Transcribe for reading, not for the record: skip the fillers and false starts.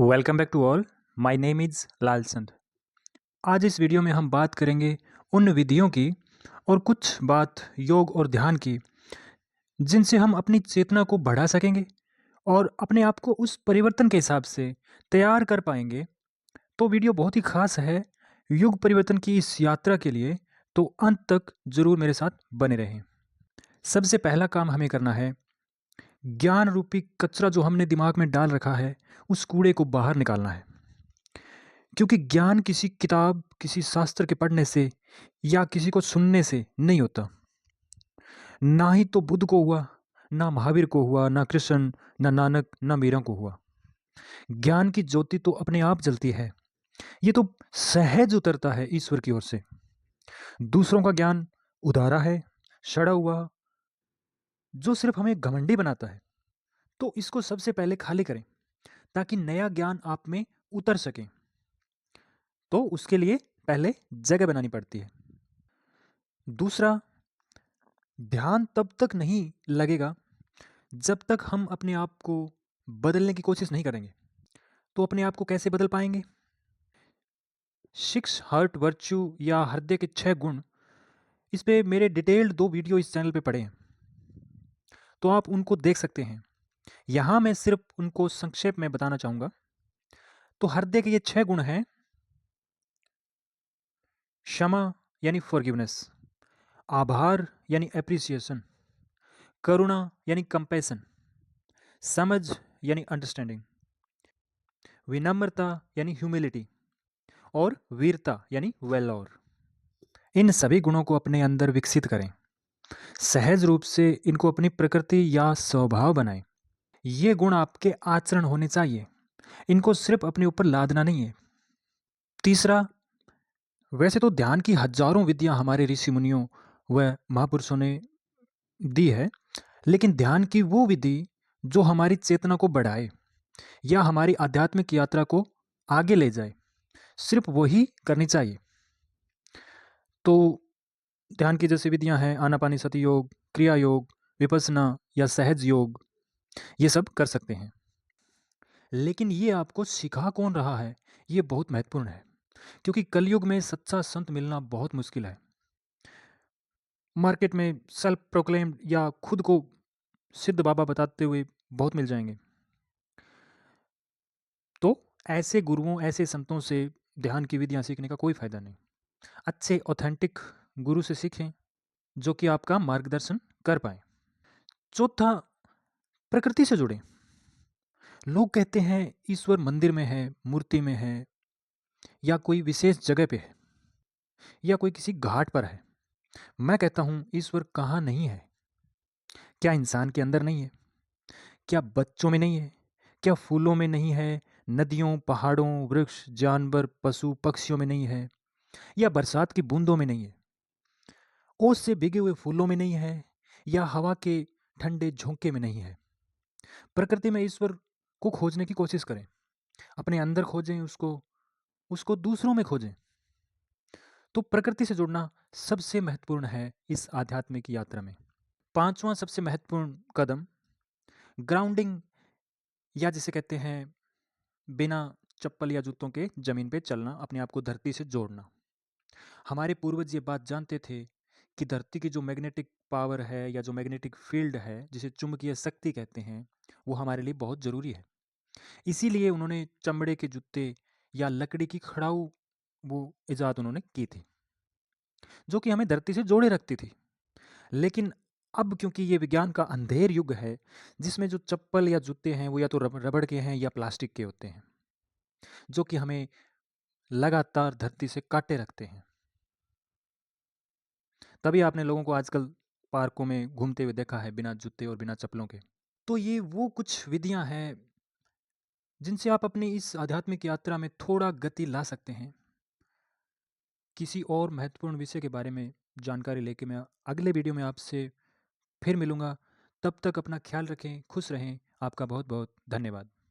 Welcome back to all. My name is Lalchand. आज इस video में हम बात करेंगे उन विधियों की और कुछ बात योग और ध्यान की जिनसे हम अपनी चेतना को बढ़ा सकेंगे और अपने आप को उस परिवर्तन के हिसाब से तैयार कर पाएंगे। तो वीडियो बहुत ही खास है युग परिवर्तन की इस यात्रा के लिए, तो अंत तक ज़रूर मेरे साथ बने रहें। सबसे पहला काम हमें करना है, ज्ञान रूपी कचरा जो हमने दिमाग में डाल रखा है उस कूड़े को बाहर निकालना है। क्योंकि ज्ञान किसी किताब, किसी शास्त्र के पढ़ने से या किसी को सुनने से नहीं होता। ना ही तो बुद्ध को हुआ, ना महावीर को हुआ, ना कृष्ण, ना नानक, ना मीरा को हुआ। ज्ञान की ज्योति तो अपने आप जलती है। ये तो सहज उतरता है ईश्वर की ओर से। दूसरों का ज्ञान उधारा है, सड़ा हुआ, जो सिर्फ हमें घमंडी बनाता है। तो इसको सबसे पहले खाली करें ताकि नया ज्ञान आप में उतर सके। तो उसके लिए पहले जगह बनानी पड़ती है। दूसरा, ध्यान तब तक नहीं लगेगा जब तक हम अपने आप को बदलने की कोशिश नहीं करेंगे। तो अपने आप को कैसे बदल पाएंगे? सिक्स हर्ट वर्च्यू या हृदय के 6 गुण, इस पे मेरे डिटेल्ड 2 वीडियो इस चैनल पे पड़े हैं, तो आप उनको देख सकते हैं। यहाँ मैं सिर्फ उनको संक्षेप में बताना चाहूँगा। तो हृदय के ये 6 गुण हैं: क्षमा यानी फॉरगिवनेस, आभार यानी एप्रिसिएशन, करुणा यानी कंपैशन, समझ यानी अंडरस्टैंडिंग, विनम्रता यानी ह्यूमिलिटी और वीरता यानी वेलोर। इन सभी गुणों को अपने अंदर विकसित करें। सहज रूप से इनको अपनी प्रकृति या स्वभाव बनाएं। ये गुण आपके आचरण होने चाहिए, इनको सिर्फ अपने ऊपर लादना नहीं है। तीसरा, वैसे तो ध्यान की हजारों विधियां हमारे ऋषि मुनियों व महापुरुषों ने दी है, लेकिन ध्यान की वो विधि जो हमारी चेतना को बढ़ाए या हमारी आध्यात्मिक यात्रा को आगे ले जाए, सिर्फ वही करनी चाहिए। तो ध्यान की जैसी विधियां हैं आनापानी सति योग, क्रिया योग, विपස්සना या सहज योग, ये सब कर सकते हैं। लेकिन ये आपको सिखा कौन रहा है, ये बहुत महत्वपूर्ण है, क्योंकि कलयुग में सच्चा संत मिलना बहुत मुश्किल है। मार्केट में सेल्फ प्रोक्लेम्ड या खुद को सिद्ध बाबा बताते हुए बहुत मिल जाएंगे। तो ऐसे गुरुओं, ऐसे संतों से ध्यान की विधियां सीखने का कोई फायदा नहीं। अच्छे ऑथेंटिक गुरु से सीखें जो कि आपका मार्गदर्शन कर पाए। चौथा, प्रकृति से जुड़ें। लोग कहते हैं ईश्वर मंदिर में है, मूर्ति में है, या कोई विशेष जगह पे है, या कोई किसी घाट पर है। मैं कहता हूं ईश्वर कहाँ नहीं है? क्या इंसान के अंदर नहीं है? क्या बच्चों में नहीं है? क्या फूलों में नहीं है? नदियों, पहाड़ों, वृक्ष, जानवर, पशु, पक्षियों में नहीं है? या बरसात की बूंदों में नहीं है? ओस से भीगे हुए फूलों में नहीं है? या हवा के ठंडे झोंके में नहीं है? प्रकृति में ईश्वर को खोजने की कोशिश करें। अपने अंदर खोजें उसको, उसको दूसरों में खोजें। तो प्रकृति से जुड़ना सबसे महत्वपूर्ण है इस आध्यात्मिक यात्रा में। पांचवा सबसे महत्वपूर्ण कदम, ग्राउंडिंग, या जिसे कहते हैं बिना चप्पल या जूतों के जमीन पे चलना, अपने आप को धरती से जोड़ना। हमारे पूर्वज ये बात जानते थे कि धरती की जो मैग्नेटिक पावर है या जो मैग्नेटिक फील्ड है, जिसे चुंबकीय शक्ति कहते हैं, वो हमारे लिए बहुत ज़रूरी है। इसीलिए उन्होंने चमड़े के जूते या लकड़ी की खड़ाऊ वो इजाद उन्होंने की थी, जो कि हमें धरती से जोड़े रखती थी। लेकिन अब क्योंकि ये विज्ञान का अंधेर युग है, जिसमें जो चप्पल या जूते हैं वो या तो रबड़ के हैं या प्लास्टिक के होते हैं, जो कि हमें लगातार धरती से काटे रखते हैं। तभी आपने लोगों को आजकल पार्कों में घूमते हुए देखा है बिना जूते और बिना चप्पलों के। तो ये वो कुछ विधियां हैं जिनसे आप अपनी इस आध्यात्मिक यात्रा में थोड़ा गति ला सकते हैं। किसी और महत्वपूर्ण विषय के बारे में जानकारी लेके मैं अगले वीडियो में आपसे फिर मिलूंगा। तब तक अपना ख्याल रखें, खुश रहें। आपका बहुत बहुत धन्यवाद।